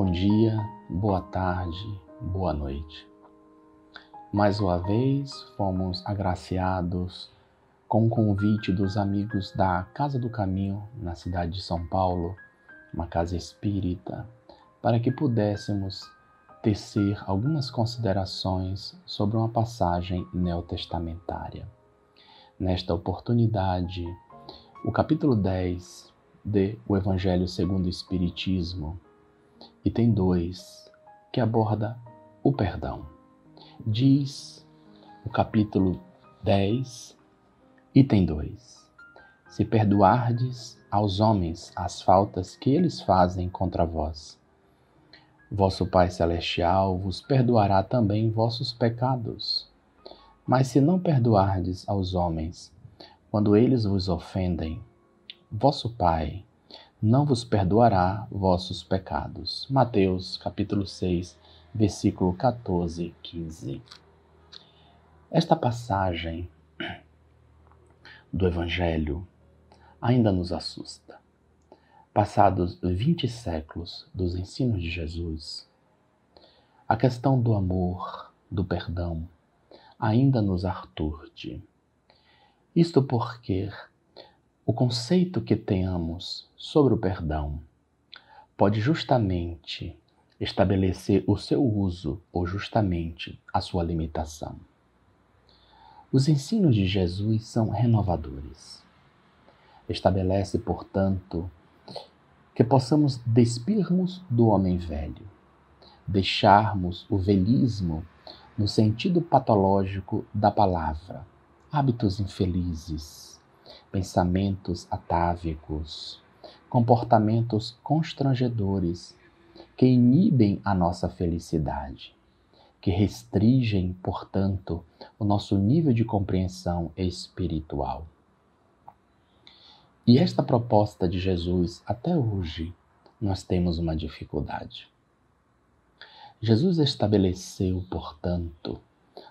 Bom dia, boa tarde, boa noite. Mais uma vez fomos agraciados com o convite dos amigos da Casa do Caminho, na cidade de São Paulo, uma casa espírita, para que pudéssemos tecer algumas considerações sobre uma passagem neotestamentária. Nesta oportunidade, o capítulo 10 de O Evangelho segundo o Espiritismo, item 2, que aborda o perdão. Diz o capítulo 10, item 2: Se perdoardes aos homens as faltas que eles fazem contra vós, vosso Pai Celestial vos perdoará também vossos pecados. Mas se não perdoardes aos homens, quando eles vos ofendem, vosso Pai não vos perdoará vossos pecados. Mateus, capítulo 6, versículo 14, 15. Esta passagem do Evangelho ainda nos assusta. Passados 20 séculos dos ensinos de Jesus, a questão do amor, do perdão, ainda nos aturde. Isto porque o conceito que tenhamos sobre o perdão pode justamente estabelecer o seu uso ou justamente a sua limitação. Os ensinos de Jesus são renovadores. Estabelece, portanto, que possamos despirmos do homem velho, deixarmos o velhismo no sentido patológico da palavra, hábitos infelizes, pensamentos atávicos, comportamentos constrangedores que inibem a nossa felicidade, que restringem, portanto, o nosso nível de compreensão espiritual. E esta proposta de Jesus, até hoje, nós temos uma dificuldade. Jesus estabeleceu, portanto,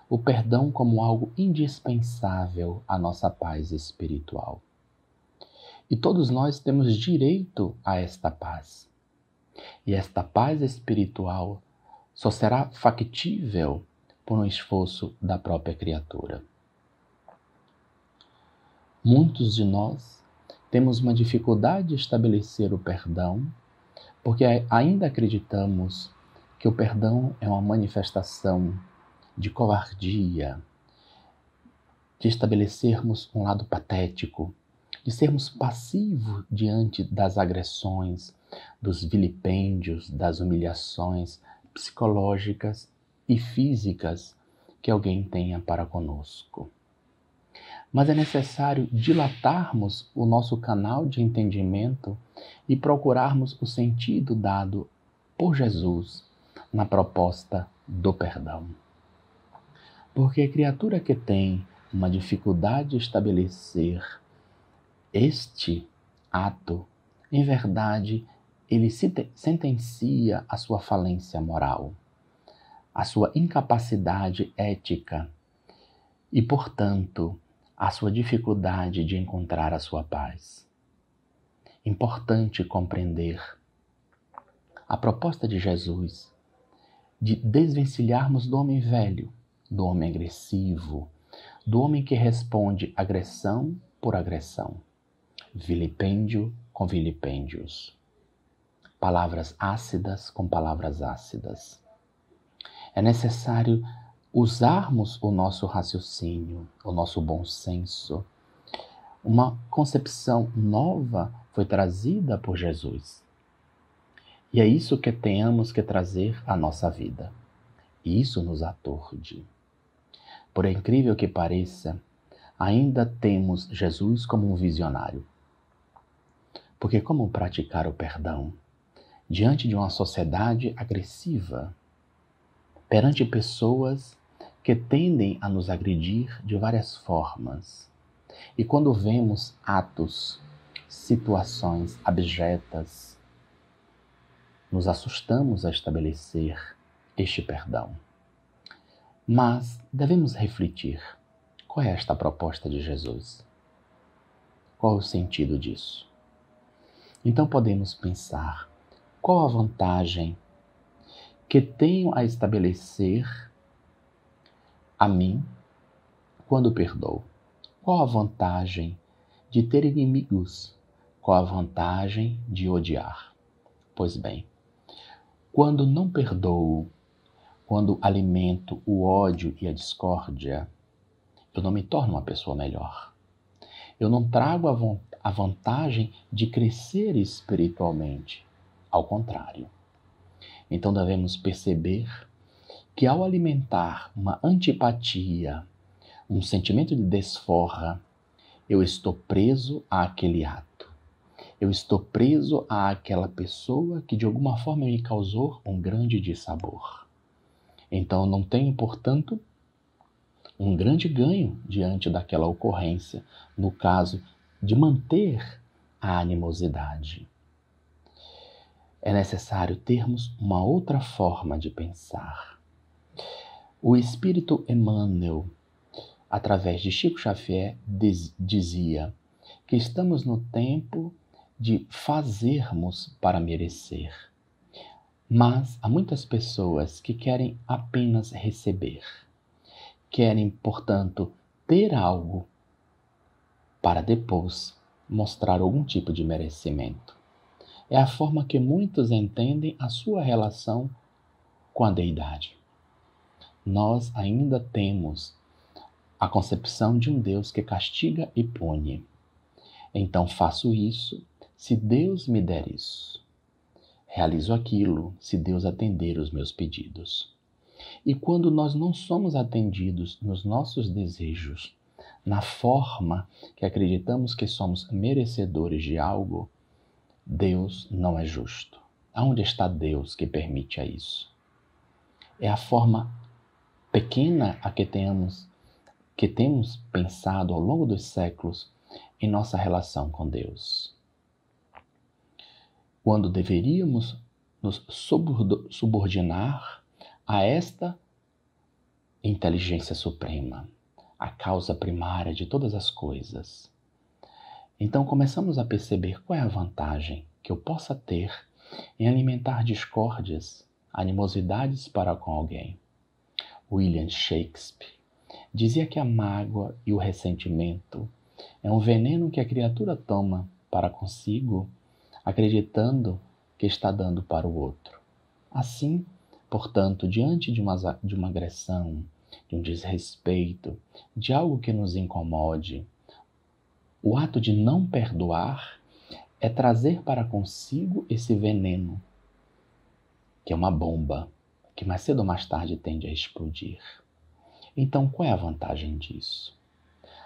o perdão como algo indispensável à nossa paz espiritual. E todos nós temos direito a esta paz. E esta paz espiritual só será factível por um esforço da própria criatura. Muitos de nós temos uma dificuldade de estabelecer o perdão, porque ainda acreditamos que o perdão é uma manifestação de covardia, de estabelecermos um lado patético, de sermos passivos diante das agressões, dos vilipêndios, das humilhações psicológicas e físicas que alguém tenha para conosco. Mas é necessário dilatarmos o nosso canal de entendimento e procurarmos o sentido dado por Jesus na proposta do perdão. Porque a criatura que tem uma dificuldade de estabelecer este ato, em verdade, ele sentencia a sua falência moral, a sua incapacidade ética e, portanto, a sua dificuldade de encontrar a sua paz. Importante compreender a proposta de Jesus de desvencilharmos do homem velho, do homem agressivo, do homem que responde agressão por agressão, vilipêndio com vilipêndios, palavras ácidas com palavras ácidas. É necessário usarmos o nosso raciocínio, o nosso bom senso. Uma concepção nova foi trazida por Jesus. E é isso que tenhamos que trazer à nossa vida. E isso nos aturde. Por incrível que pareça, ainda temos Jesus como um visionário. Porque como praticar o perdão diante de uma sociedade agressiva, perante pessoas que tendem a nos agredir de várias formas? E quando vemos atos, situações abjetas, nos assustamos a estabelecer este perdão. Mas devemos refletir: qual é esta proposta de Jesus? Qual é o sentido disso? Então podemos pensar: qual a vantagem que tenho a estabelecer a mim quando perdoo? Qual a vantagem de ter inimigos? Qual a vantagem de odiar? Pois bem, quando não perdoo, quando alimento o ódio e a discórdia, eu não me torno uma pessoa melhor. Eu não trago a vantagem de crescer espiritualmente. Ao contrário. Então devemos perceber que ao alimentar uma antipatia, um sentimento de desforra, eu estou preso àquele ato. Eu estou preso àquela pessoa que de alguma forma me causou um grande dissabor. Então eu não tenho, portanto, um grande ganho diante daquela ocorrência, no caso de manter a animosidade. É necessário termos uma outra forma de pensar. O Espírito Emmanuel, através de Chico Xavier, dizia que estamos no tempo de fazermos para merecer. Mas há muitas pessoas que querem apenas receber. Querem, portanto, ter algo para depois mostrar algum tipo de merecimento. É a forma que muitos entendem a sua relação com a deidade. Nós ainda temos a concepção de um Deus que castiga e pune. Então faço isso se Deus me der isso. Realizo aquilo se Deus atender os meus pedidos. E quando nós não somos atendidos nos nossos desejos, na forma que acreditamos que somos merecedores de algo, Deus não é justo. Aonde está Deus que permite isso? É a forma pequena a que temos pensado ao longo dos séculos em nossa relação com Deus. Quando deveríamos nos subordinar a esta inteligência suprema, a causa primária de todas as coisas. Então começamos a perceber qual é a vantagem que eu possa ter em alimentar discórdias, animosidades para com alguém. William Shakespeare dizia que a mágoa e o ressentimento é um veneno que a criatura toma para consigo, acreditando que está dando para o outro. Assim, portanto, diante de uma agressão, de um desrespeito, de algo que nos incomode, o ato de não perdoar é trazer para consigo esse veneno, que é uma bomba, que mais cedo ou mais tarde tende a explodir. Então, qual é a vantagem disso?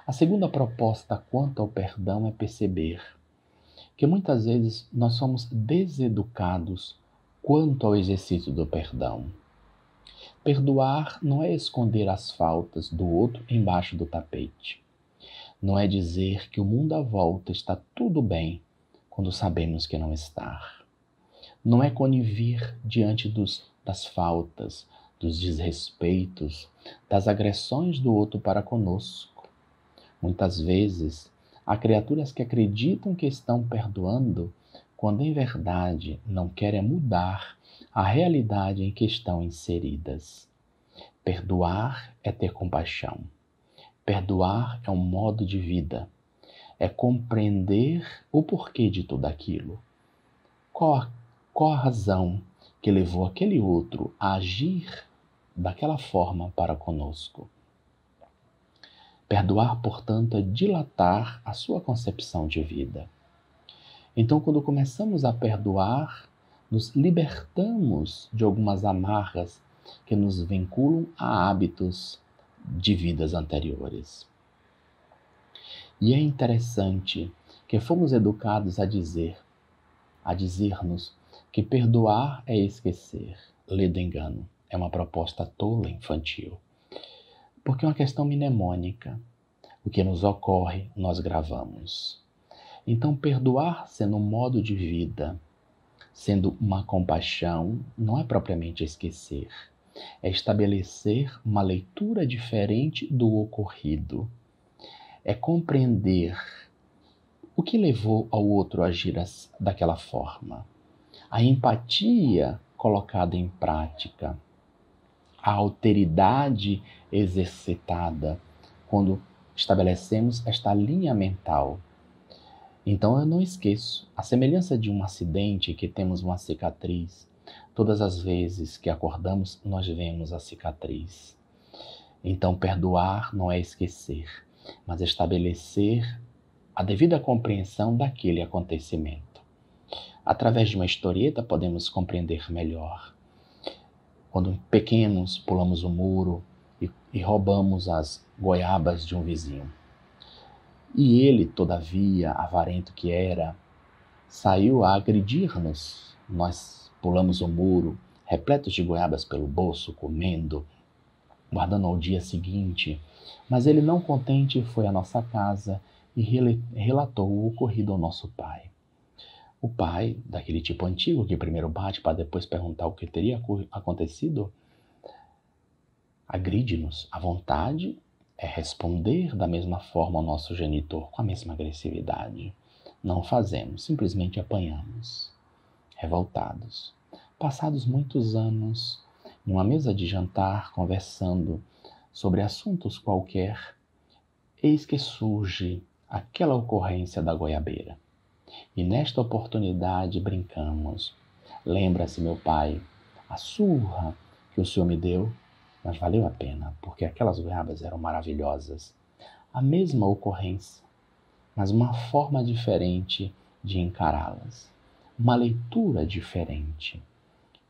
A segunda proposta quanto ao perdão é perceber que muitas vezes nós somos deseducados quanto ao exercício do perdão. Perdoar não é esconder as faltas do outro embaixo do tapete. Não é dizer que o mundo à volta está tudo bem quando sabemos que não está. Não é conivir diante das faltas, dos desrespeitos, das agressões do outro para conosco. Muitas vezes, há criaturas que acreditam que estão perdoando, quando em verdade não querem mudar a realidade em que estão inseridas. Perdoar é ter compaixão. Perdoar é um modo de vida. É compreender o porquê de tudo aquilo. Qual a razão que levou aquele outro a agir daquela forma para conosco? Perdoar, portanto, é dilatar a sua concepção de vida. Então, quando começamos a perdoar, nos libertamos de algumas amarras que nos vinculam a hábitos de vidas anteriores. E é interessante que fomos educados a dizer-nos que perdoar é esquecer. Ledo engano, é uma proposta tola infantil. Porque é uma questão mnemônica. O que nos ocorre, nós gravamos. Então, perdoar sendo um modo de vida, sendo uma compaixão, não é propriamente esquecer. É estabelecer uma leitura diferente do ocorrido. É compreender o que levou ao outro a agir daquela forma. A empatia colocada em prática, a alteridade exercitada quando estabelecemos esta linha mental. Então eu não esqueço, a semelhança de um acidente que temos uma cicatriz, todas as vezes que acordamos nós vemos a cicatriz. Então perdoar não é esquecer, mas estabelecer a devida compreensão daquele acontecimento. Através de uma historieta podemos compreender melhor. Quando pequenos pulamos o muro e roubamos as goiabas de um vizinho. E ele, todavia, avarento que era, saiu a agredir-nos. Nós pulamos o muro, repletos de goiabas pelo bolso, comendo, guardando ao dia seguinte. Mas ele, não contente, foi à nossa casa e relatou o ocorrido ao nosso pai. O pai, daquele tipo antigo, que primeiro bate para depois perguntar o que teria acontecido, agride-nos. A vontade é responder da mesma forma ao nosso genitor, com a mesma agressividade. Não fazemos, simplesmente apanhamos, revoltados. Passados muitos anos, em uma mesa de jantar, conversando sobre assuntos qualquer, eis que surge aquela ocorrência da goiabeira. E nesta oportunidade brincamos. Lembra-se, meu pai, a surra que o senhor me deu, mas valeu a pena, porque aquelas goiabas eram maravilhosas. A mesma ocorrência, mas uma forma diferente de encará-las. Uma leitura diferente.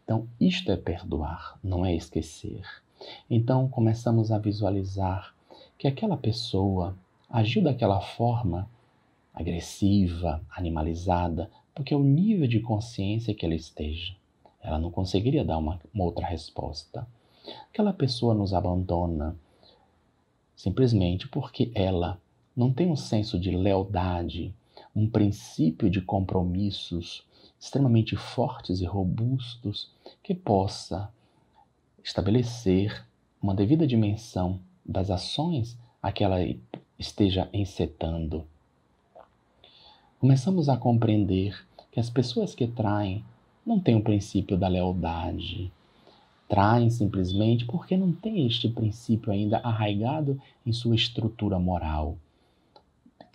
Então, isto é perdoar, não é esquecer. Então, começamos a visualizar que aquela pessoa agiu daquela forma agressiva, animalizada, porque é o nível de consciência que ela esteja. Ela não conseguiria dar uma outra resposta. Aquela pessoa nos abandona simplesmente porque ela não tem um senso de lealdade, um princípio de compromissos extremamente fortes e robustos que possa estabelecer uma devida dimensão das ações a que ela esteja encetando. Começamos a compreender que as pessoas que traem não têm o princípio da lealdade. Traem simplesmente porque não têm este princípio ainda arraigado em sua estrutura moral.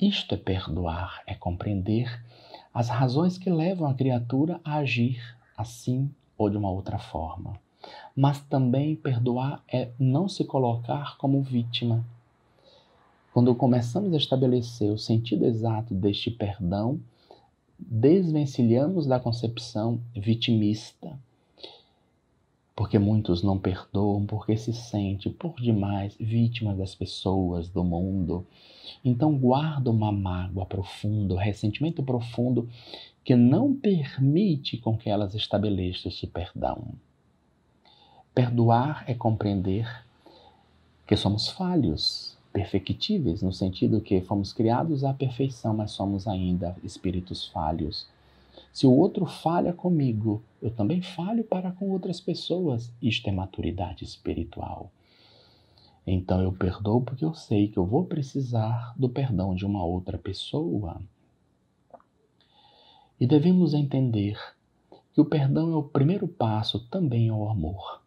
Isto é perdoar, é compreender as razões que levam a criatura a agir assim ou de uma outra forma. Mas também perdoar é não se colocar como vítima. Quando começamos a estabelecer o sentido exato deste perdão, desvencilhamos da concepção vitimista. Porque muitos não perdoam porque se sentem por demais vítimas das pessoas, do mundo. Então guardam uma mágoa profunda, um ressentimento profundo que não permite com que elas estabeleçam este perdão. Perdoar é compreender que somos falhos, perfectíveis, no sentido que fomos criados à perfeição, mas somos ainda espíritos falhos. Se o outro falha comigo, eu também falho para com outras pessoas. Isto é maturidade espiritual. Então eu perdoo porque eu sei que eu vou precisar do perdão de uma outra pessoa. E devemos entender que o perdão é o primeiro passo também ao amor.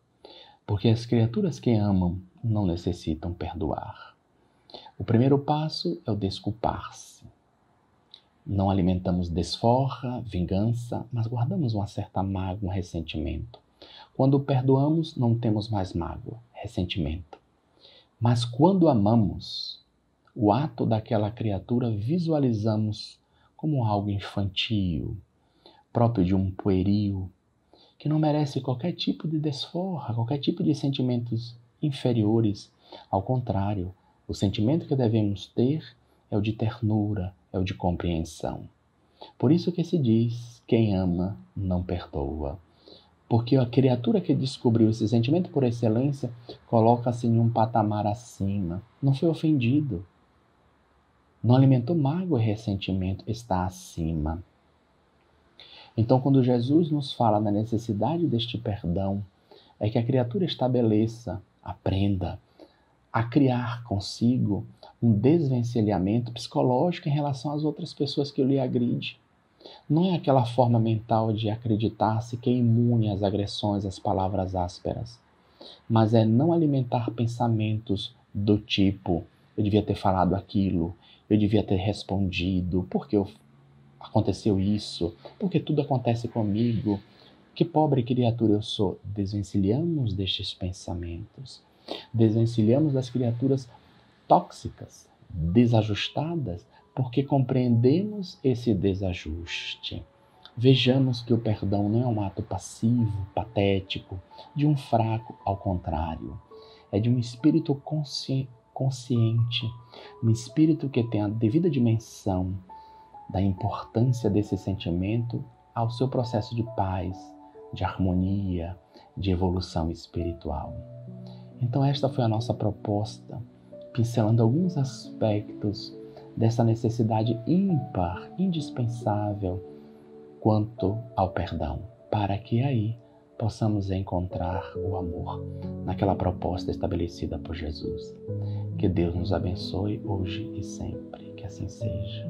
Porque as criaturas que amam não necessitam perdoar. O primeiro passo é o desculpar-se. Não alimentamos desforra, vingança, mas guardamos uma certa mágoa, um ressentimento. Quando perdoamos, não temos mais mágoa, ressentimento. Mas quando amamos, o ato daquela criatura visualizamos como algo infantil, próprio de um pueril, que não merece qualquer tipo de desforra, qualquer tipo de sentimentos inferiores. Ao contrário, o sentimento que devemos ter é o de ternura, é o de compreensão. Por isso que se diz, quem ama não perdoa. Porque a criatura que descobriu esse sentimento por excelência coloca-se em um patamar acima. Não foi ofendido. Não alimentou mágoa e ressentimento, está acima. Então, quando Jesus nos fala na necessidade deste perdão, é que a criatura estabeleça, aprenda a criar consigo um desvencilhamento psicológico em relação às outras pessoas que lhe agridem. Não é aquela forma mental de acreditar-se que é imune às agressões, às palavras ásperas, mas é não alimentar pensamentos do tipo: eu devia ter falado aquilo, eu devia ter respondido, porque aconteceu isso, porque tudo acontece comigo, que pobre criatura eu sou. Desvencilhamos destes pensamentos, desvencilhamos das criaturas tóxicas, desajustadas, porque compreendemos esse desajuste. Vejamos que o perdão não é um ato passivo, patético, de um fraco, ao contrário. É de um espírito consciente, um espírito que tem a devida dimensão da importância desse sentimento ao seu processo de paz, de harmonia, de evolução espiritual. Então esta foi a nossa proposta, pincelando alguns aspectos dessa necessidade ímpar, indispensável quanto ao perdão, para que aí possamos encontrar o amor naquela proposta estabelecida por Jesus. Que Deus nos abençoe hoje e sempre, que assim seja.